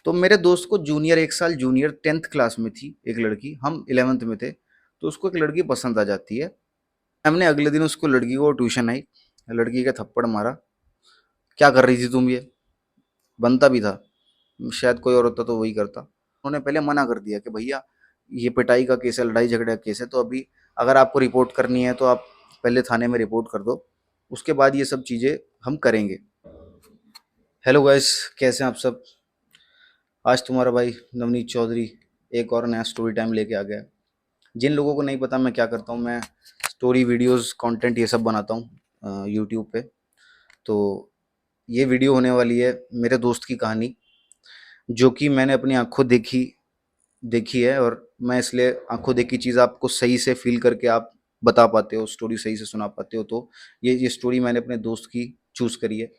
तो मेरे दोस्त को जूनियर 1 साल जूनियर 10th क्लास में थी एक लड़की, हम 11th में थे, तो उसको एक लड़की पसंद आ जाती है। हमने अगले दिन उसको लड़की को ट्यूशन आई, लड़की का थप्पड़ मारा, क्या कर रही थी तुम ये? बनता भी था, शायद कोई और होता तो वही करता। उन्होंने पहले मना कर दिया कि भैया ये पिटाई का केस है, लड़ाई झगड़े का केस है, तो अभी अगर आपको रिपोर्ट करनी है तो आप पहले थाने में रिपोर्ट कर दो, उसके बाद ये सब चीज़ें हम करेंगे। हेलो गाइस, कैसे हैं आप सब? आज तुम्हारा भाई नवनीत चौधरी एक और नया स्टोरी टाइम लेके आ गया है। जिन लोगों को नहीं पता मैं क्या करता हूँ, मैं स्टोरी वीडियोस कंटेंट ये सब बनाता हूँ यूट्यूब पे। तो ये वीडियो होने वाली है मेरे दोस्त की कहानी, जो कि मैंने अपनी आंखों देखी देखी है, और मैं इसलिए आंखों देखी चीज़ आपको सही से फील करके आप बता पाते हो, स्टोरी सही से सुना पाते हो। तो ये स्टोरी मैंने अपने दोस्त की चूज़ करी है।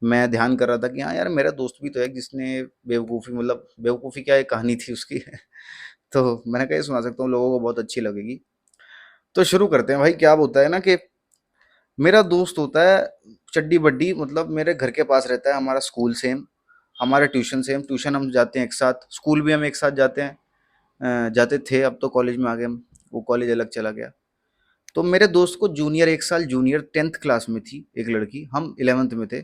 मैं ध्यान कर रहा था कि हाँ यार, मेरा दोस्त भी तो है जिसने बेवकूफ़ी, मतलब बेवकूफ़ी क्या, एक कहानी थी उसकी तो मैंने कहा ये सुना सकता हूँ, लोगों को बहुत अच्छी लगेगी। तो शुरू करते हैं भाई। क्या होता है ना कि मेरा दोस्त होता है चड्डी बड्डी, मतलब मेरे घर के पास रहता है, हमारा स्कूल सेम, हमारा ट्यूशन सेम, ट्यूशन हम जाते हैं एक साथ, स्कूल भी हम एक साथ जाते हैं। जाते थे, अब तो कॉलेज में आ गए हम, वो कॉलेज अलग चला गया। तो मेरे दोस्त को जूनियर 1 साल जूनियर 10th क्लास में थी एक लड़की, हम 11th में थे,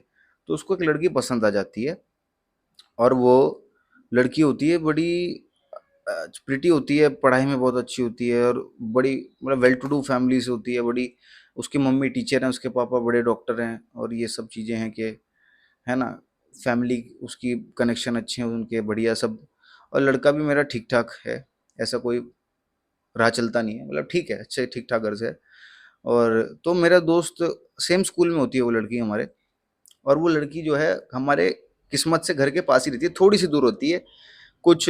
तो उसको एक लड़की पसंद आ जाती है। और वो लड़की होती है बड़ी प्रिटी होती है, पढ़ाई में बहुत अच्छी होती है, और बड़ी मतलब वेल टू डू फैमिली से होती है बड़ी। उसकी मम्मी टीचर हैं, उसके पापा बड़े डॉक्टर हैं, और ये सब चीज़ें हैं कि, है ना, फैमिली उसकी कनेक्शन अच्छे हैं उनके, बढ़िया सब। और लड़का भी मेरा ठीक ठाक है, ऐसा कोई राह चलता नहीं है, मतलब ठीक है, अच्छे ठीक ठाक घर से है। और तो मेरा दोस्त, सेम स्कूल में होती है वो लड़की हमारे, और वो लड़की जो है हमारे किस्मत से घर के पास ही रहती है, थोड़ी सी दूर होती है, कुछ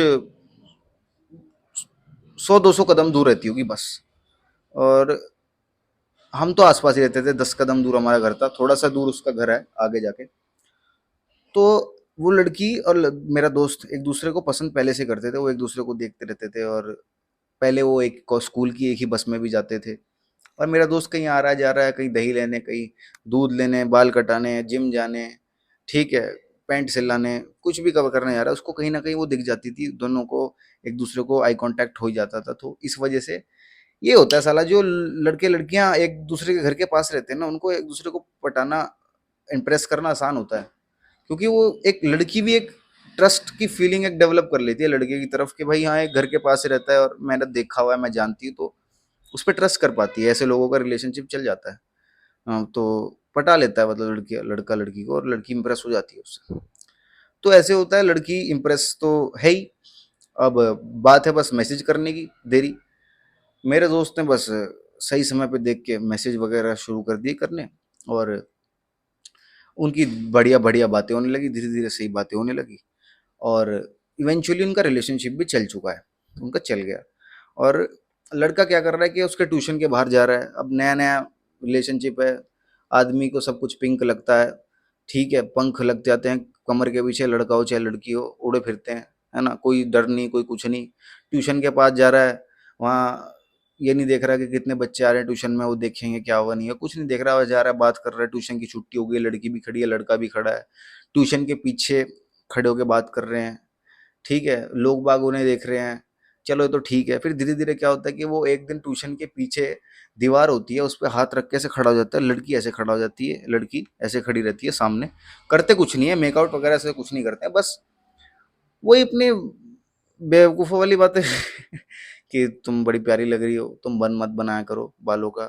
100-200 कदम दूर रहती होगी बस। और हम तो आसपास ही रहते थे, 10 कदम दूर हमारा घर था, थोड़ा सा दूर उसका घर है आगे जाके। तो वो लड़की और मेरा दोस्त एक दूसरे को पसंद पहले से करते थे, वो एक दूसरे को देखते रहते थे, और पहले वो एक स्कूल की एक ही बस में भी जाते थे। और मेरा दोस्त कहीं आ रहा है जा रहा है, कहीं दही लेने, कहीं दूध लेने, बाल कटाने, जिम जाने, ठीक है, पैंट सिलाने, कुछ भी कवर करने जा रहा है, उसको कहीं ना कहीं वो दिख जाती थी, दोनों को एक दूसरे को आई कांटेक्ट हो ही जाता था। तो इस वजह से ये होता है साला, जो लड़के लड़कियां एक दूसरे के घर के पास रहते हैं ना, उनको एक दूसरे को पटाना, इम्प्रेस करना आसान होता है, क्योंकि वो एक लड़की भी एक ट्रस्ट की फीलिंग एक डेवलप कर लेती है लड़के की तरफ कि भाई हाँ, एक घर के पास ही रहता है और मैंने देखा हुआ है, मैं जानती हूँ, तो उस पर ट्रस्ट कर पाती है, ऐसे लोगों का रिलेशनशिप चल जाता है। तो पटा लेता है, मतलब लड़की लड़का लड़की को, और लड़की इंप्रेस हो जाती है उससे। तो ऐसे होता है, लड़की इंप्रेस तो है ही। अब बात है बस मैसेज करने की देरी। मेरे दोस्त ने बस सही समय पे देख के मैसेज वगैरह शुरू कर दिए करने, और उनकी बढ़िया बढ़िया बातें होने लगी, धीरे धीरे सही बातें होने लगी, और इवेंचुअली उनका रिलेशनशिप भी चल चुका है, उनका चल गया। और लड़का क्या कर रहा है कि उसके ट्यूशन के बाहर जा रहा है, अब नया नया रिलेशनशिप है, आदमी को सब कुछ पिंक लगता है, ठीक है, पंख लग जाते हैं कमर के पीछे, लड़का हो चाहे लड़की हो, उड़े फिरते हैं, है ना, कोई डर नहीं, कोई कुछ नहीं। ट्यूशन के पास जा रहा है, वहाँ ये नहीं देख रहा कि कितने बच्चे आ रहे हैं ट्यूशन में, वो देखेंगे क्या होगा, नहीं है, कुछ नहीं देख रहा, वो जा रहा है, बात कर रहा है, ट्यूशन की छुट्टी हो गई, लड़की भी खड़ी है, लड़का भी खड़ा है, ट्यूशन के पीछे खड़े होकर बात कर रहे हैं, ठीक है, लोग बाग उन्हें देख रहे हैं, चलो ये तो ठीक है। फिर धीरे धीरे क्या होता है कि वो एक दिन ट्यूशन के पीछे दीवार होती है, उस पर हाथ रख के ऐसे खड़ा हो जाता है, लड़की ऐसे खड़ा हो जाती है, लड़की ऐसे खड़ी रहती है सामने, करते कुछ नहीं है, मेकआउट वगैरह से कुछ नहीं करते हैं, बस वही अपनी बेवकूफ़ों वाली बातें कि तुम बड़ी प्यारी लग रही हो, तुम बन मत बनाया करो बालों का,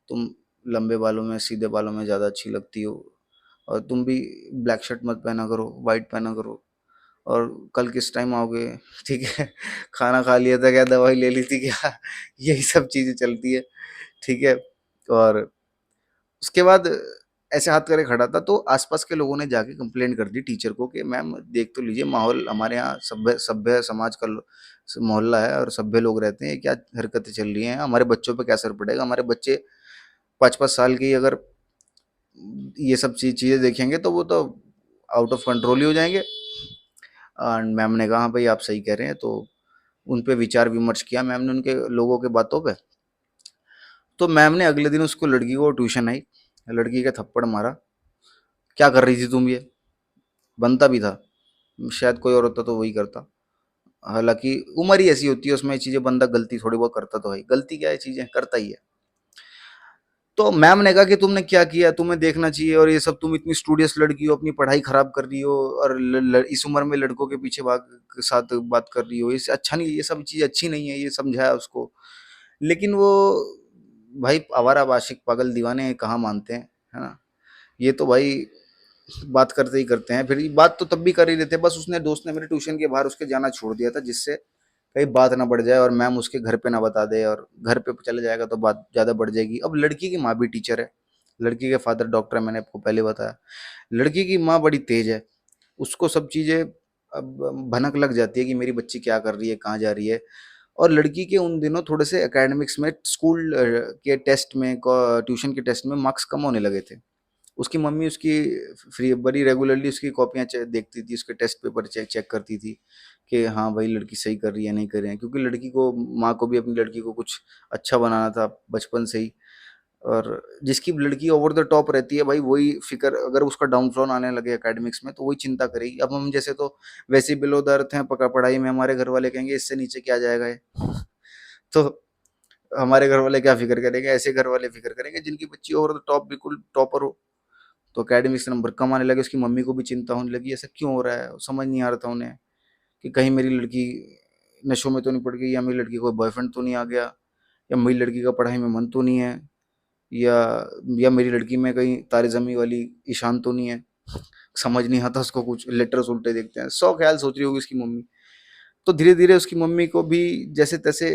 तुम लंबे बालों में, सीधे बालों में ज़्यादा अच्छी लगती हो, और तुम भी ब्लैक शर्ट मत पहना करो, वाइट पहना करो, और कल किस टाइम आओगे, ठीक है, खाना खा लिया था क्या, दवाई ले ली थी क्या, यही सब चीज़ें चलती है, ठीक है। और उसके बाद ऐसे हाथ करे खड़ा था, तो आसपास के लोगों ने जाके कंप्लेंट कर दी टीचर को कि मैम देख तो लीजिए, माहौल हमारे यहाँ सभ्य सभ्य समाज का मोहल्ला है, और सभ्य लोग रहते हैं, ये क्या हरकतें चल रही हैं, हमारे बच्चों पे क्या असर पड़ेगा, हमारे बच्चे 5-5 साल की अगर ये सब चीज़ें देखेंगे तो वो तो आउट ऑफ कंट्रोल ही हो जाएंगे। एंड मैम ने कहा हाँ भाई, आप सही कह रहे हैं, तो उन पे विचार विमर्श किया मैम ने, उनके लोगों के बातों पे। तो मैम ने अगले दिन उसको लड़की को ट्यूशन आई, लड़की का थप्पड़ मारा, क्या कर रही थी तुम ये? बनता भी था, शायद कोई और होता तो वही करता। हालांकि उम्र ही ऐसी होती है, उसमें चीजें बंदा गलती थोड़ी बहुत करता तो है, गलती क्या है, चीजें करता ही है। तो मैम ने कहा कि तुमने क्या किया, तुम्हें देखना चाहिए, और ये सब तुम इतनी स्टूडियस लड़की हो, अपनी पढ़ाई खराब कर रही हो, और इस उम्र में लड़कों के पीछे भाग के साथ बात कर रही हो, इससे अच्छा नहीं, ये सब चीज़ अच्छी नहीं है, ये समझाया उसको। लेकिन वो भाई आवारा आशिक पागल दीवाने कहाँ मानते हैं, है ना। ये तो भाई बात करते ही करते हैं, फिर बात तो तब भी कर ही लेते, बस उसने दोस्त ने मेरे ट्यूशन के बाहर उसके जाना छोड़ दिया था, जिससे कहीं बात ना बढ़ जाए और मैम उसके घर पे ना बता दे, और घर पे चले जाएगा तो बात ज़्यादा बढ़ जाएगी। अब लड़की की माँ भी टीचर है, लड़की के फादर डॉक्टर है, मैंने आपको पहले बताया। लड़की की माँ बड़ी तेज है, उसको सब चीज़ें अब भनक लग जाती है कि मेरी बच्ची क्या कर रही है, कहाँ जा रही है। और लड़की के उन दिनों थोड़े से एकेडमिक्स में, स्कूल के टेस्ट में, ट्यूशन के टेस्ट में मार्क्स कम होने लगे थे। उसकी मम्मी उसकी फ्री बड़ी रेगुलरली उसकी कॉपियाँ देखती थी, उसके टेस्ट पेपर चेक चेक करती थी कि हाँ भाई लड़की सही कर रही है नहीं कर रही है, क्योंकि लड़की को, माँ को भी अपनी लड़की को कुछ अच्छा बनाना था बचपन से ही। और जिसकी लड़की ओवर द टॉप रहती है भाई, वही फिक्र, अगर उसका डाउनफॉल आने लगे एकेडमिक्स में तो वही चिंता करेगी। अब हम जैसे तो वैसे ही बिलो द अर्थ हैं पढ़ाई में, हमारे घर वाले कहेंगे इससे नीचे क्या जाएगा ये। तो हमारे घर वाले क्या फिक्र करेंगे, ऐसे घर वाले फिक्र करेंगे जिनकी बच्ची ओवर द टॉप बिल्कुल टॉपर हो। तो एकेडमिक्स नंबर कम आने लगे, उसकी मम्मी को भी चिंता होने लगी, ऐसा क्यों हो रहा है, समझ नहीं आ रहा था उन्हें कि कहीं मेरी लड़की नशों में तो नहीं पड़ गई, या मेरी लड़की को बॉयफ्रेंड तो नहीं आ गया, या मेरी लड़की का पढ़ाई में मन तो नहीं है, या मेरी लड़की में कहीं तारे ज़मीं वाली ईशान तो नहीं है। समझ नहीं आता उसको, कुछ लेटर्स उल्टे देखते हैं, 100 ख्याल सोच रही होगी उसकी मम्मी। तो धीरे धीरे उसकी मम्मी को भी जैसे तैसे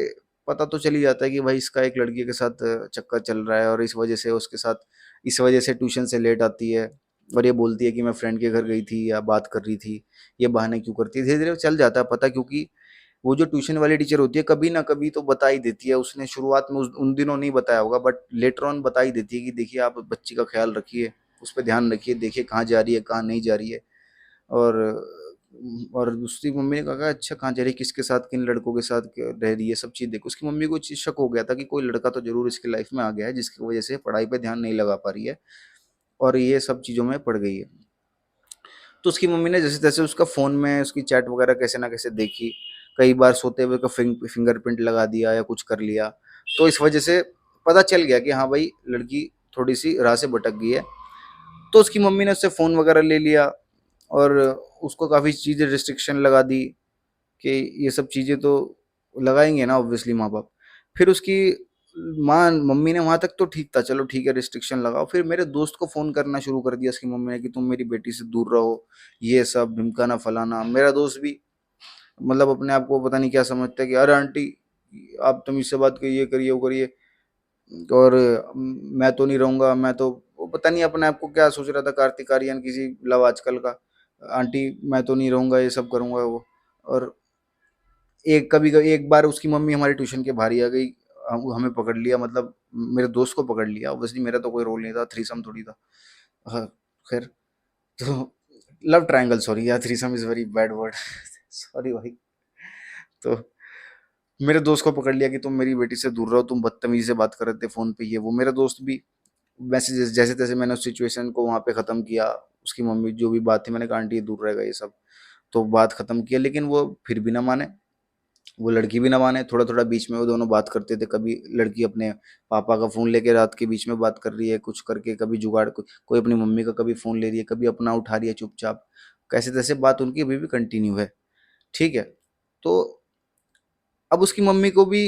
पता तो चल ही जाता है कि भाई इसका एक लड़की के साथ चक्कर चल रहा है, और इस वजह से उसके साथ, इस वजह से ट्यूशन से लेट आती है, और ये बोलती है कि मैं फ्रेंड के घर गई थी या बात कर रही थी, ये बहाने क्यों करती है। धीरे धीरे चल जाता है पता, क्योंकि वो जो ट्यूशन वाली टीचर होती है कभी ना कभी तो बता ही देती है, उसने शुरुआत में उन दिनों नहीं बताया होगा, बट लेटर ऑन बता ही देती है कि देखिए आप बच्ची का ख्याल रखिए, उस पर ध्यान रखिए, देखिए कहाँ जा रही है कहाँ नहीं जा रही है। और उसकी मम्मी ने कहा अच्छा कहाँ जा रही है, किसके साथ, किन लड़कों के साथ रह रही है, सब चीज़ देखो। उसकी मम्मी को चीज़ शक हो गया था कि कोई लड़का तो जरूर इसकी लाइफ में आ गया है जिसकी वजह से पढ़ाई पे ध्यान नहीं लगा पा रही है, और ये सब चीज़ों में पड़ गई है। तो उसकी मम्मी ने जैसे तैसे उसका फ़ोन में उसकी चैट वगैरह कैसे ना कैसे देखी, कई बार सोते हुए का फिंगरप्रिंट लगा दिया या कुछ कर लिया। तो इस वजह से पता चल गया कि हाँ भाई लड़की थोड़ी सी राह से भटक गई है। तो उसकी मम्मी ने उससे फ़ोन वगैरह ले लिया, और उसको काफ़ी चीज़ें रिस्ट्रिक्शन लगा दी कि ये सब चीज़ें तो लगाएंगे ना ऑब्वियसली माँ बाप। फिर उसकी माँ मम्मी ने, वहाँ तक तो ठीक था, चलो ठीक है रिस्ट्रिक्शन लगाओ, फिर मेरे दोस्त को फ़ोन करना शुरू कर दिया उसकी मम्मी ने कि तुम मेरी बेटी से दूर रहो, ये सब ढिमकाना फलाना। मेरा दोस्त भी मतलब अपने आप को पता नहीं क्या समझता है कि अरे आंटी आप तमीज़ से बात करिए, करिए वो करिए, और मैं तो नहीं रहूँगा, मैं तो, वो पता नहीं अपने आप को क्या सोच रहा था, कार्तिक आर्यन किसी लव आजकल का। आंटी मैं तो नहीं रहूँगा, ये सब करूँगा वो। और एक बार उसकी मम्मी हमारे ट्यूशन के बाहर ही आ गई, हमें पकड़ लिया, मतलब मेरे दोस्त को पकड़ लिया, ऑब्वियसली मेरा तो कोई रोल नहीं था, थ्रीसम थोड़ी था। हाँ, खैर। तो लव ट्रायंगल, सॉरी यार, threesome is very bad word. Sorry भाई। तो मेरे दोस्त को पकड़ लिया कि तुम मेरी बेटी से दूर रहो, तुम बदतमीजी से बात कर रहे थे फोन पे, ये वो। मेरा दोस्त भी वैसे जैसे तैसे मैंने उस सिचुएशन को वहाँ पे ख़त्म किया। उसकी मम्मी जो भी बात थी, मैंने कहा आंटी ये दूर रहेगा ये सब, तो बात ख़त्म किया, लेकिन वो फिर भी ना माने, वो लड़की भी ना माने। थोड़ा थोड़ा बीच में वो दोनों बात करते थे, कभी लड़की अपने पापा का फ़ोन लेके रात के बीच में बात कर रही है कुछ करके, कभी जुगाड़ कोई अपनी मम्मी का कभी फ़ोन ले रही है, कभी अपना उठा रही है चुपचाप, कैसे तैसे बात उनकी अभी भी कंटिन्यू है। ठीक है। तो अब उसकी मम्मी को भी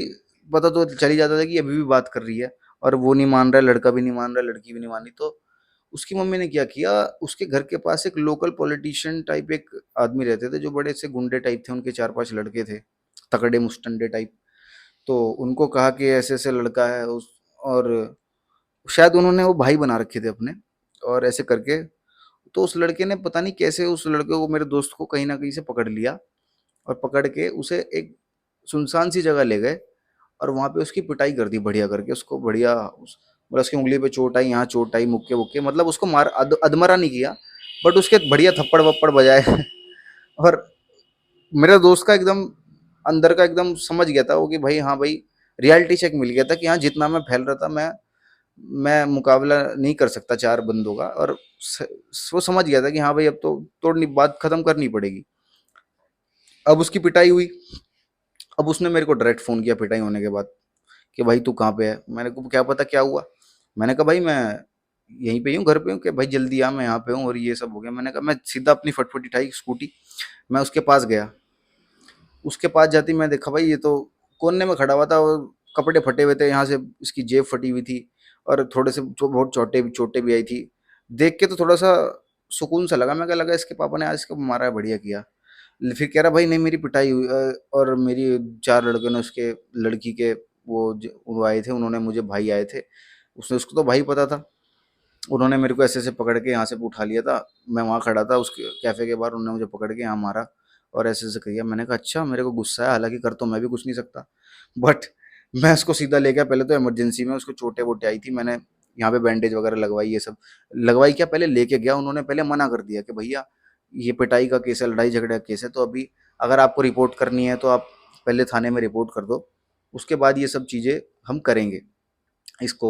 पता तो चल ही जाता था कि अभी भी बात कर रही है, और वो नहीं मान रहा है, लड़का भी नहीं मान रहा है, लड़की भी नहीं मान रही। तो उसकी मम्मी ने क्या किया, उसके घर के पास एक लोकल पॉलिटिशियन टाइप एक आदमी रहते थे, जो बड़े से गुंडे टाइप थे, उनके 4-5 लड़के थे, तगड़े मुस्टंडे टाइप। तो उनको कहा कि ऐसे ऐसे लड़का है उस, और शायद उन्होंने वो भाई बना रखे थे अपने, और ऐसे करके तो उस लड़के ने पता नहीं कैसे उस लड़के को, मेरे दोस्त को कहीं ना कहीं से पकड़ लिया, और पकड़ के उसे एक सुनसान सी जगह ले गए, और वहाँ पे उसकी पिटाई कर दी बढ़िया करके, उसको बढ़िया मतलब उसकी उंगली पे चोट आई, यहाँ चोट आई, मुक्के मुक्के, मतलब उसको मार अधमरा नहीं किया, बट उसके बढ़िया थप्पड़ वप्पड़ बजाए। और मेरा दोस्त का एकदम अंदर का एकदम समझ गया था वो कि भाई हाँ भाई, रियलिटी चेक मिल गया था कि हाँ जितना मैं फैल रहा था, मैं मुकाबला नहीं कर सकता 4 बंदों का। और वो समझ गया था कि हाँ भाई अब तो तोड़नी, बात खत्म करनी पड़ेगी। अब उसकी पिटाई हुई। अब उसने मेरे को डायरेक्ट फ़ोन किया पिटाई होने के बाद कि भाई तू कहाँ पे है? मैंने को क्या पता क्या हुआ? मैंने कहा भाई मैं यहीं पे ही हूँ, घर पे हूँ। कि भाई जल्दी आ, मैं यहाँ पे हूँ और ये सब हो गया। मैंने कहा मैं सीधा अपनी फटफटी उठाई स्कूटी, मैं उसके पास गया। उसके पास जाते ही मैं देखा भाई ये तो कोने में खड़ा हुआ था और कपड़े फटे हुए थे, यहाँ से इसकी जेब फटी हुई थी और थोड़े से बहुत चोटें भी आई थी। देख के तो थोड़ा सा सुकून सा लगा। मैं क्या लगा इसके पापा ने आज इसको मारा है, बढ़िया किया। फिर कह रहा भाई नहीं मेरी पिटाई हुई और मेरी 4 लड़के ने उसके लड़की के वो आए थे, उन्होंने मुझे भाई आए थे, उसने उसको तो भाई पता था, उन्होंने मेरे को ऐसे ऐसे पकड़ के यहाँ से उठा लिया था। मैं वहाँ खड़ा था उसके कैफ़े के बाहर, उन्होंने मुझे पकड़ के यहाँ मारा और ऐसे ऐसे किया। मैंने कहा अच्छा, मेरे को गुस्सा है, हालांकि कर तो मैं भी कुछ नहीं सकता, बट मैं उसको सीधा ले गया। पहले तो इमरजेंसी में उसको चोटें वोटें आई थी, मैंने यहाँ पे बैंडेज वगैरह लगवाई, ये सब लगवाई। क्या पहले लेके गया, उन्होंने पहले मना कर दिया कि भैया ये पिटाई का केस है, लड़ाई झगड़े का केस है, तो अभी अगर आपको रिपोर्ट करनी है तो आप पहले थाने में रिपोर्ट कर दो, उसके बाद ये सब चीज़ें हम करेंगे, इसको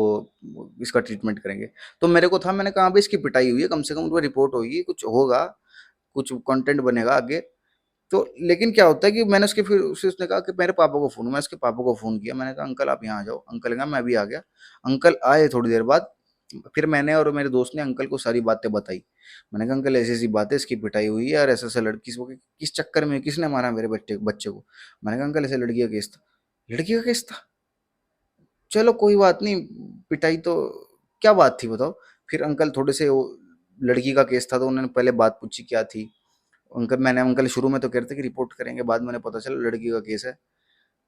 इसका ट्रीटमेंट करेंगे। तो मेरे को था, मैंने कहा भाई इसकी पिटाई हुई है, कम से कम उस पर रिपोर्ट होगी, कुछ होगा, कुछ कंटेंट बनेगा आगे। तो लेकिन क्या होता है कि मैंने उसके फिर उसने कहा कि मेरे पापा को फ़ोन, मैं उसके पापा को फ़ोन किया। मैंने कहा अंकल आप यहाँ आ जाओ। अंकल ने कहा मैं अभी आ गया। अंकल आए थोड़ी देर बाद। फिर मैंने और मेरे दोस्त ने अंकल को सारी बातें बताई। मैंने कहा अंकल ऐसी ऐसी बात है, इसकी पिटाई हुई है और ऐसा ऐसा लड़की को किस चक्कर में किसने मारा मेरे बच्चे बच्चे को। मैंने कहा अंकल ऐसे लड़की का केस था। लड़की का केस था? चलो कोई बात नहीं, पिटाई तो क्या बात थी बताओ। फिर अंकल थोड़े से लड़की का केस था तो उन्होंने पहले बात पूछी क्या थी। अंकल शुरू में तो कह रहे थे कि रिपोर्ट करेंगे, बाद में उन्हें पता चला लड़की का केस है,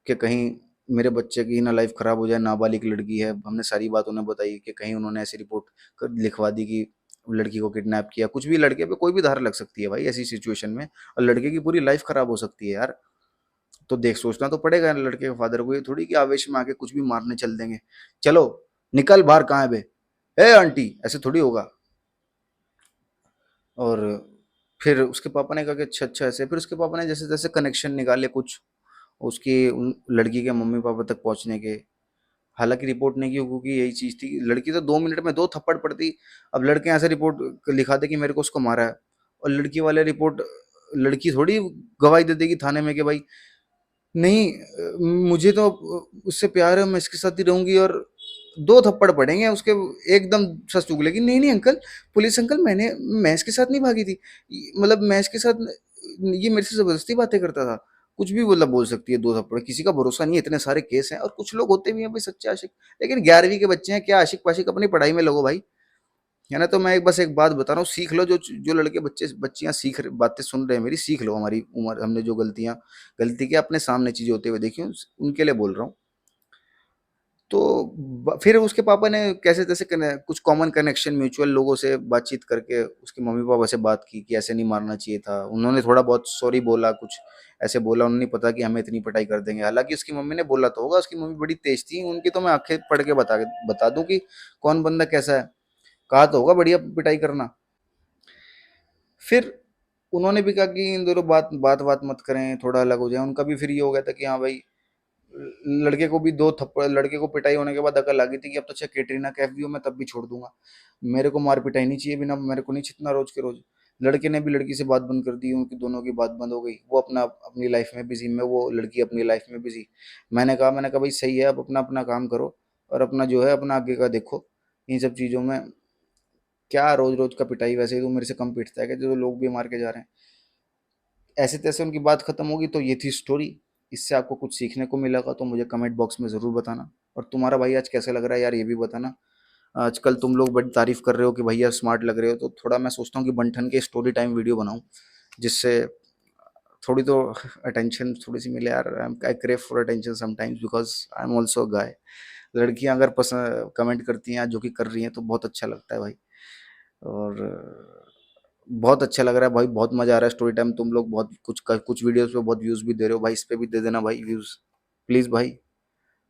कि कहीं मेरे बच्चे की ना लाइफ खराब हो जाए, नाबालिग लड़की है। हमने सारी बात उन्हें बताई कि कहीं उन्होंने ऐसी रिपोर्ट लिखवा दी कि लड़की को किडनैप किया, कुछ भी, लड़के पे कोई भी धारा लग सकती है भाई ऐसी सिचुएशन में, और लड़के की पूरी लाइफ खराब हो सकती है यार। तो देख सोचना तो पड़ेगा लड़के के फादर को, ये थोड़ी कि आवेश में आके कुछ भी मारने चल देंगे। चलो निकल बाहर, कहाँ है बे, ए आंटी, ऐसे थोड़ी होगा। और फिर उसके पापा ने कहा कि अच्छा अच्छा ऐसे। फिर उसके पापा ने जैसे जैसे कनेक्शन निकाले कुछ उसकी उन लड़की के मम्मी पापा तक पहुंचने के। हालांकि रिपोर्ट नहीं की क्योंकि यही चीज थी, लड़की तो 2 मिनट में 2 थप्पड़ पड़ती। अब लड़के यहाँ से रिपोर्ट लिखा दे कि मेरे को उसको मारा है, और लड़की वाले रिपोर्ट, लड़की थोड़ी गवाही दे देगी थाने में कि भाई नहीं मुझे तो उससे प्यार है, मैं इसके साथ ही रहूंगी, और 2 थप्पड़ पड़ेंगे उसके, एकदम सच उगलेगी, नहीं नहीं अंकल, पुलिस अंकल, मैं इसके साथ नहीं भागी थी, मतलब मैं इसके साथ, ये मेरे से जबरदस्ती बातें करता था। कुछ भी मतलब बोल सकती है 2 थप्पड़, किसी का भरोसा नहीं है, इतने सारे केस हैं, और कुछ लोग होते भी हैं भाई सच्चे आशिक। लेकिन 11वीं के बच्चे हैं, क्या आशिक पाशिक, अपनी पढ़ाई में लगो भाई। है ना? तो मैं एक बस एक बात बता रहा हूँ, सीख लो, जो जो लड़के बच्चे बच्चियां बातें सुन रहे हैं मेरी, सीख लो। हमारी उम्र, हमने जो गलती की, अपने सामने चीजें होते हुए देखी, उनके लिए बोल रहा हूँ। तो फिर उसके पापा ने कैसे तैसे कुछ कॉमन कनेक्शन म्यूचुअल लोगों से बातचीत करके उसके मम्मी पापा से बात की कि ऐसे नहीं मारना चाहिए था। उन्होंने थोड़ा बहुत सॉरी बोला, कुछ ऐसे बोला, उन्हें नहीं पता कि हमें इतनी पिटाई कर देंगे। हालांकि उसकी मम्मी ने बोला तो होगा, उसकी मम्मी बड़ी तेज थी, उनकी तो मैं आंखें पढ़ के बता दूं कि कौन बंदा कैसा है। कहा तो होगा बढ़िया पिटाई करना। फिर उन्होंने भी कहा कि इन दोनों बात बात बात मत करें, थोड़ा अलग हो जाए। उनका भी फिर ये हो गया था कि हाँ भाई, लड़के को भी 2 थप्पड़, लड़के को पिटाई होने के बाद अकल आ गई थी कि अब तो चाहे कैटरीना कैफ भी हो मैं तब भी छोड़ दूंगा, मेरे को मार पिटाई नहीं चाहिए, बिना मेरे को नहीं छितना रोज के रोज। लड़के ने भी लड़की से बात बंद कर दी, उनकी दोनों की बात बंद हो गई, वो अपना अपनी लाइफ में बिजी, में वो लड़की अपनी लाइफ में बिजी। मैंने कहा भाई सही है, अब अपना अपना काम करो और अपना जो है अपना आगे का देखो। इन सब चीज़ों में क्या रोज रोज का पिटाई, वैसे ही तो मेरे से कम पिटता है कि जो लोग भी मार के जा रहे हैं। ऐसे तैसे उनकी बात खत्म होगी। तो ये थी स्टोरी। इससे आपको कुछ सीखने को मिलेगा तो मुझे कमेंट बॉक्स में ज़रूर बताना। और तुम्हारा भाई आज कैसा लग रहा है यार, ये भी बताना। आजकल तुम लोग बड़ी तारीफ कर रहे हो कि भैया स्मार्ट लग रहे हो, तो थोड़ा मैं सोचता हूँ कि बंठन के स्टोरी टाइम वीडियो बनाऊं, जिससे थोड़ी तो अटेंशन थोड़ी सी मिले यार। I crave for attention sometimes because I am also guy. लड़कियां अगर पसंद कमेंट करती हैं जो कि कर रही हैं तो बहुत अच्छा लगता है भाई। और बहुत अच्छा लग रहा है भाई, बहुत मजा आ रहा है स्टोरी टाइम। तुम लोग बहुत कुछ वीडियोस पे बहुत व्यूज भी दे रहे हो भाई, इस पे भी दे देना भाई व्यूज, प्लीज भाई,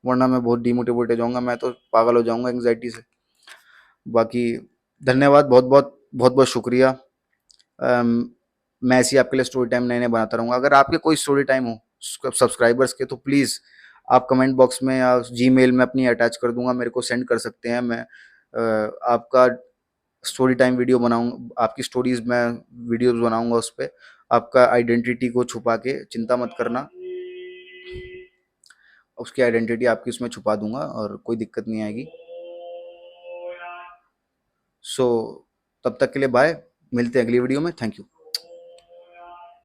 वरना मैं बहुत डिमोटिवेट हो जाऊंगा, मैं तो पागल हो जाऊंगा एंग्जाइटी से। बाकी धन्यवाद, बहुत बहुत शुक्रिया। अम, मैं ऐसी आपके लिए स्टोरी टाइम नए नए बनाता रहूंगा। अगर आपके कोई स्टोरी टाइम हो सब्सक्राइबर्स के, तो प्लीज़ आप कमेंट बॉक्स में या जीमेल में अपनी अटैच कर दूंगा, मेरे को सेंड कर सकते हैं। मैं आपका स्टोरी टाइम वीडियो बनाऊंगा, आपकी स्टोरीज मैं वीडियोस बनाऊंगा उस पर, आपका आइडेंटिटी को छुपा के, चिंता मत करना, उसकी आइडेंटिटी आपकी उसमें छुपा दूंगा और कोई दिक्कत नहीं आएगी। सो तब तक के लिए बाय, मिलते हैं अगली वीडियो में। Thank you.